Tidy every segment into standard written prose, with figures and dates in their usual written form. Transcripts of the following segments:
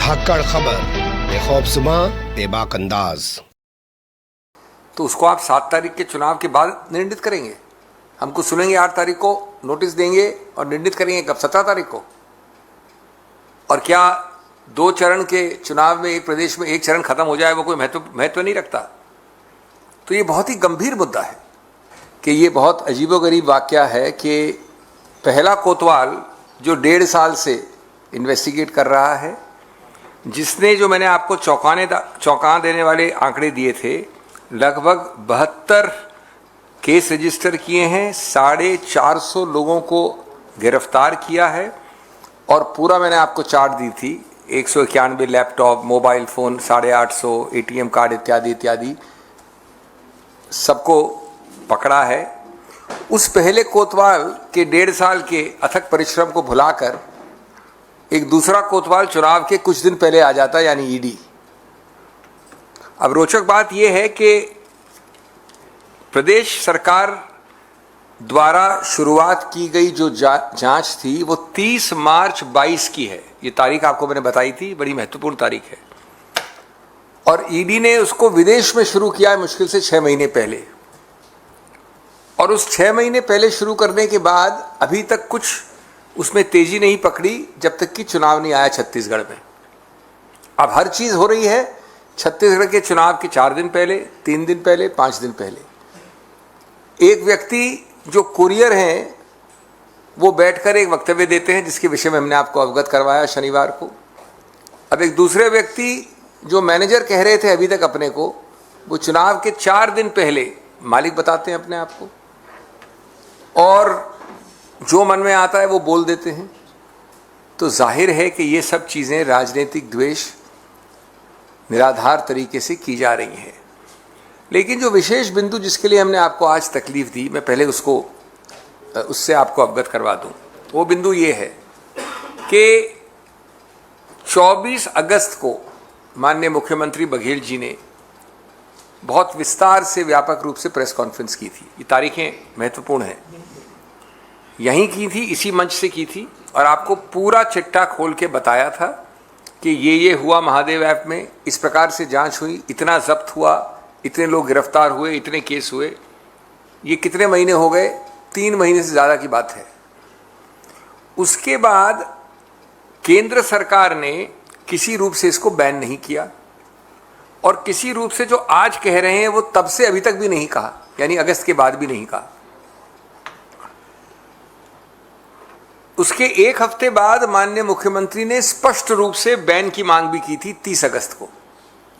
धाकड़ खबर, बेखौफज़ुमा बेबाक अंदाज। तो उसको आप 7 तारीख के चुनाव के बाद निर्णित करेंगे। हमको सुनेंगे 8 तारीख को, नोटिस देंगे और निर्णित करेंगे कब? 17 तारीख को। और क्या 2 चरण के चुनाव में एक प्रदेश में एक चरण खत्म हो जाए वो कोई महत्व नहीं रखता? तो ये बहुत ही गंभीर मुद्दा है कि ये बहुत अजीबोगरीब वाकया है कि पहला कोतवाल जो 1.5 साल से इन्वेस्टिगेट कर रहा है, जिसने जो मैंने आपको चौंका देने वाले आंकड़े दिए थे, लगभग 72 केस रजिस्टर किए हैं, 450 लोगों को गिरफ्तार किया है और पूरा मैंने आपको चार्ट दी थी, 191 laptop, mobile phone, 850 ATM card इत्यादि इत्यादि सबको पकड़ा है। उस पहले कोतवाल के 1.5 साल के अथक परिश्रम को भुलाकर एक दूसरा कोतवाल चुनाव के कुछ दिन पहले आ जाता है, यानी ईडी। अब रोचक बात यह है कि प्रदेश सरकार द्वारा शुरुआत की गई जो जांच थी वो 30 मार्च 22 की है। ये तारीख आपको मैंने बताई थी, बड़ी महत्वपूर्ण तारीख है। और ईडी ने उसको विदेश में शुरू किया है मुश्किल से 6 महीने पहले। और उस 6 महीने पहले शुरू करने के बाद अभी तक कुछ उसमें तेजी नहीं पकड़ी जब तक कि चुनाव नहीं आया छत्तीसगढ़ में। अब हर चीज हो रही है छत्तीसगढ़ के चुनाव के 4 दिन पहले, 3 दिन पहले, 5 दिन पहले। एक व्यक्ति जो कुरियर हैं वो बैठकर एक वक्तव्य देते हैं जिसके विषय में हमने आपको अवगत करवाया शनिवार को। अब एक दूसरे व्यक्ति जो मैनेजर कह रहे थे अभी तक अपने को, वो चुनाव के 4 दिन पहले मालिक बताते हैं अपने आप को, और जो मन में आता है वो बोल देते हैं। तो जाहिर है कि ये सब चीज़ें राजनीतिक द्वेष निराधार तरीके से की जा रही हैं। लेकिन जो विशेष बिंदु जिसके लिए हमने आपको आज तकलीफ दी, मैं पहले उससे आपको अवगत करवा दूं। वो बिंदु ये है कि 24 अगस्त को माननीय मुख्यमंत्री बघेल जी ने बहुत विस्तार से व्यापक रूप से प्रेस कॉन्फ्रेंस की थी। ये तारीखें महत्वपूर्ण हैं, यहीं की थी, इसी मंच से की थी, और आपको पूरा चिट्ठा खोल के बताया था कि ये हुआ महादेव ऐप में, इस प्रकार से जांच हुई, इतना जब्त हुआ, इतने लोग गिरफ्तार हुए, इतने केस हुए। ये कितने महीने हो गए? 3 महीने से ज़्यादा की बात है। उसके बाद केंद्र सरकार ने किसी रूप से इसको बैन नहीं किया, और किसी रूप से जो आज कह रहे हैं वो तब से अभी तक भी नहीं कहा, यानी अगस्त के बाद भी नहीं कहा। उसके 1 हफ्ते बाद माननीय मुख्यमंत्री ने स्पष्ट रूप से बैन की मांग भी की थी 30 अगस्त को।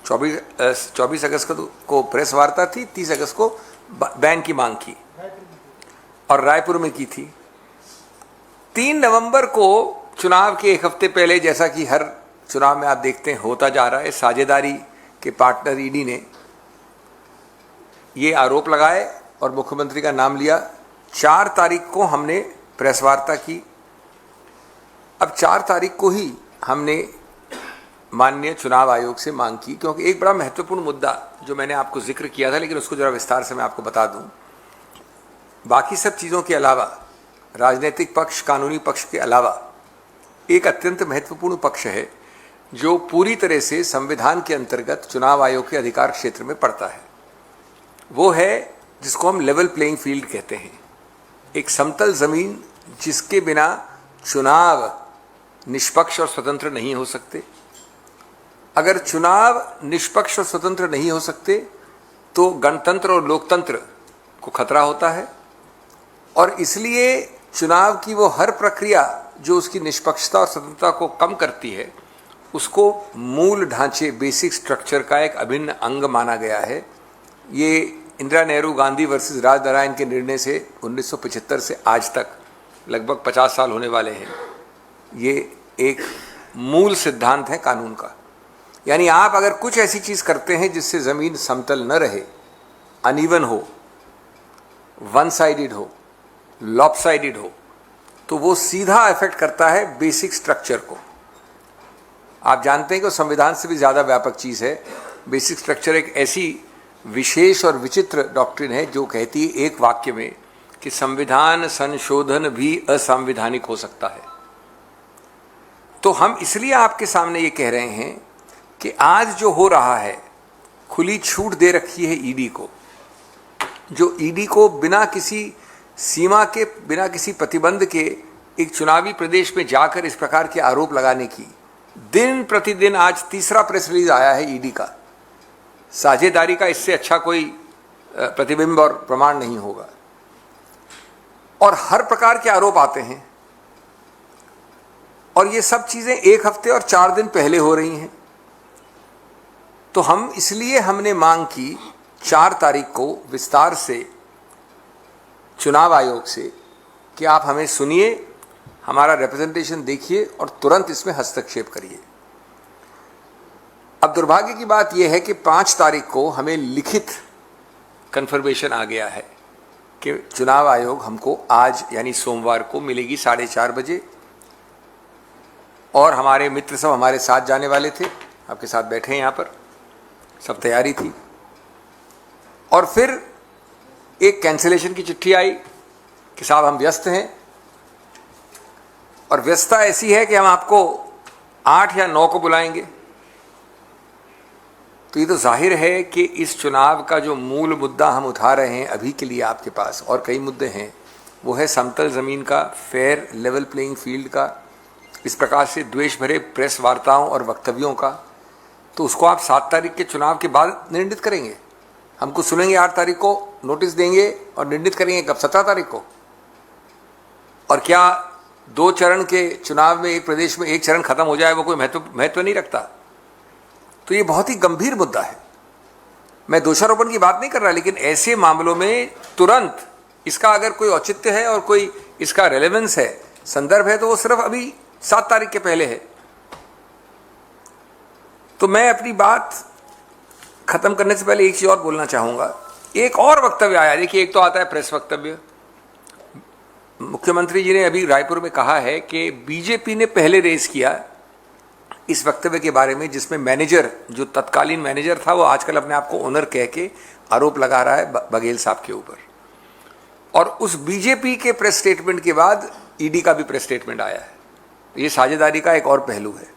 24 अगस्त को प्रेस वार्ता थी, 30 अगस्त को बैन की मांग की और रायपुर में की थी। 3 नवंबर को चुनाव के 1 हफ्ते पहले, जैसा कि हर चुनाव में आप देखते हैं होता जा रहा है, साझेदारी के पार्टनर ईडी ने ये आरोप लगाए और मुख्यमंत्री का नाम लिया। 4 तारीख को हमने प्रेस वार्ता की। अब 4 तारीख को ही हमने माननीय चुनाव आयोग से मांग की, क्योंकि एक बड़ा महत्वपूर्ण मुद्दा जो मैंने आपको जिक्र किया था, लेकिन उसको जरा विस्तार से मैं आपको बता दूं। बाकी सब चीज़ों के अलावा, राजनीतिक पक्ष, कानूनी पक्ष के अलावा, एक अत्यंत महत्वपूर्ण पक्ष है जो पूरी तरह से संविधान के अंतर्गत चुनाव आयोग के अधिकार क्षेत्र में पड़ता है। वो है जिसको हम लेवल प्लेइंग फील्ड कहते हैं, एक समतल जमीन जिसके बिना चुनाव निष्पक्ष और स्वतंत्र नहीं हो सकते। अगर चुनाव निष्पक्ष और स्वतंत्र नहीं हो सकते तो गणतंत्र और लोकतंत्र को खतरा होता है, और इसलिए चुनाव की वो हर प्रक्रिया जो उसकी निष्पक्षता और स्वतंत्रता को कम करती है, उसको मूल ढांचे, बेसिक स्ट्रक्चर का एक अभिन्न अंग माना गया है। ये इंदिरा नेहरू गांधी वर्सेस राजनारायण के निर्णय से 1975 से आज तक लगभग 50 साल होने वाले हैं। ये एक मूल सिद्धांत है कानून का। यानी आप अगर कुछ ऐसी चीज करते हैं जिससे जमीन समतल न रहे, अनइवन हो, वन साइडेड हो, लॉपसाइडेड हो, तो वो सीधा इफेक्ट करता है बेसिक स्ट्रक्चर को। आप जानते हैं कि संविधान से भी ज्यादा व्यापक चीज है। बेसिक स्ट्रक्चर एक ऐसी विशेष और विचित्र डॉक्ट्रिन है जो कहती है एक वाक्य में कि संविधान संशोधन भी असंवैधानिक हो सकता है। तो हम इसलिए आपके सामने ये कह रहे हैं कि आज जो हो रहा है, खुली छूट दे रखी है ईडी को, जो ईडी को बिना किसी सीमा के, बिना किसी प्रतिबंध के एक चुनावी प्रदेश में जाकर इस प्रकार के आरोप लगाने की, दिन प्रतिदिन आज तीसरा प्रेस रिलीज आया है ईडी का। साझेदारी का इससे अच्छा कोई प्रतिबिंब और प्रमाण नहीं होगा। और हर प्रकार के आरोप आते हैं और ये सब चीजें 1 हफ्ते और 4 दिन पहले हो रही हैं। तो हम इसलिए हमने मांग की 4 तारीख को विस्तार से चुनाव आयोग से कि आप हमें सुनिए, हमारा रिप्रेजेंटेशन देखिए और तुरंत इसमें हस्तक्षेप करिए। अब दुर्भाग्य की बात यह है कि 5 तारीख को हमें लिखित कन्फर्मेशन आ गया है कि चुनाव आयोग हमको आज यानी सोमवार को मिलेगी 4:30 बजे, और हमारे मित्र सब हमारे साथ जाने वाले थे, आपके साथ बैठे हैं यहाँ पर, सब तैयारी थी। और फिर एक कैंसिलेशन की चिट्ठी आई कि साहब हम व्यस्त हैं, और व्यस्तता ऐसी है कि हम आपको 8 या 9 को बुलाएंगे। तो ये तो जाहिर है कि इस चुनाव का जो मूल मुद्दा हम उठा रहे हैं अभी के लिए आपके पास, और कई मुद्दे हैं, वो है समतल ज़मीन का, फेयर लेवल प्लेइंग फील्ड का, इस प्रकार से द्वेष भरे प्रेस वार्ताओं और वक्तव्यों का। तो उसको आप 7 तारीख के चुनाव के बाद निर्णित करेंगे। हमको सुनेंगे 8 तारीख को, नोटिस देंगे और निर्णित करेंगे कब? 17 तारीख को। और क्या 2 चरण के चुनाव में एक प्रदेश में 1 चरण खत्म हो जाए वो कोई महत्व नहीं रखता? तो ये बहुत ही गंभीर मुद्दा है। मैं दोषारोपण की बात नहीं कर रहा, लेकिन ऐसे मामलों में तुरंत इसका अगर कोई औचित्य है और कोई इसका रेलेवेंस है, संदर्भ है, तो वो सिर्फ अभी 7 तारीख के पहले है। तो मैं अपनी बात खत्म करने से पहले एक चीज और बोलना चाहूंगा। एक और वक्तव्य आया, देखिए, एक तो आता है प्रेस वक्तव्य। मुख्यमंत्री जी ने अभी रायपुर में कहा है कि बीजेपी ने पहले रेज किया इस वक्तव्य के बारे में, जिसमें मैनेजर, जो तत्कालीन मैनेजर था, वो आजकल अपने आप को ओनर कह के आरोप लगा रहा है बघेल साहब के ऊपर। और उस बीजेपी के प्रेस स्टेटमेंट के बाद ईडी का भी प्रेस स्टेटमेंट आया है। ये साझेदारी का एक और पहलू है।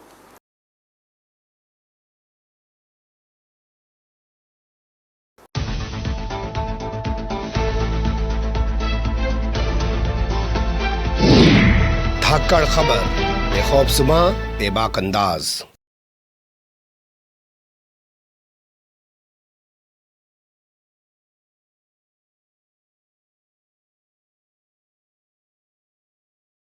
धाकड़ खबर, बेखौफ जुबां, बेबाक अंदाज।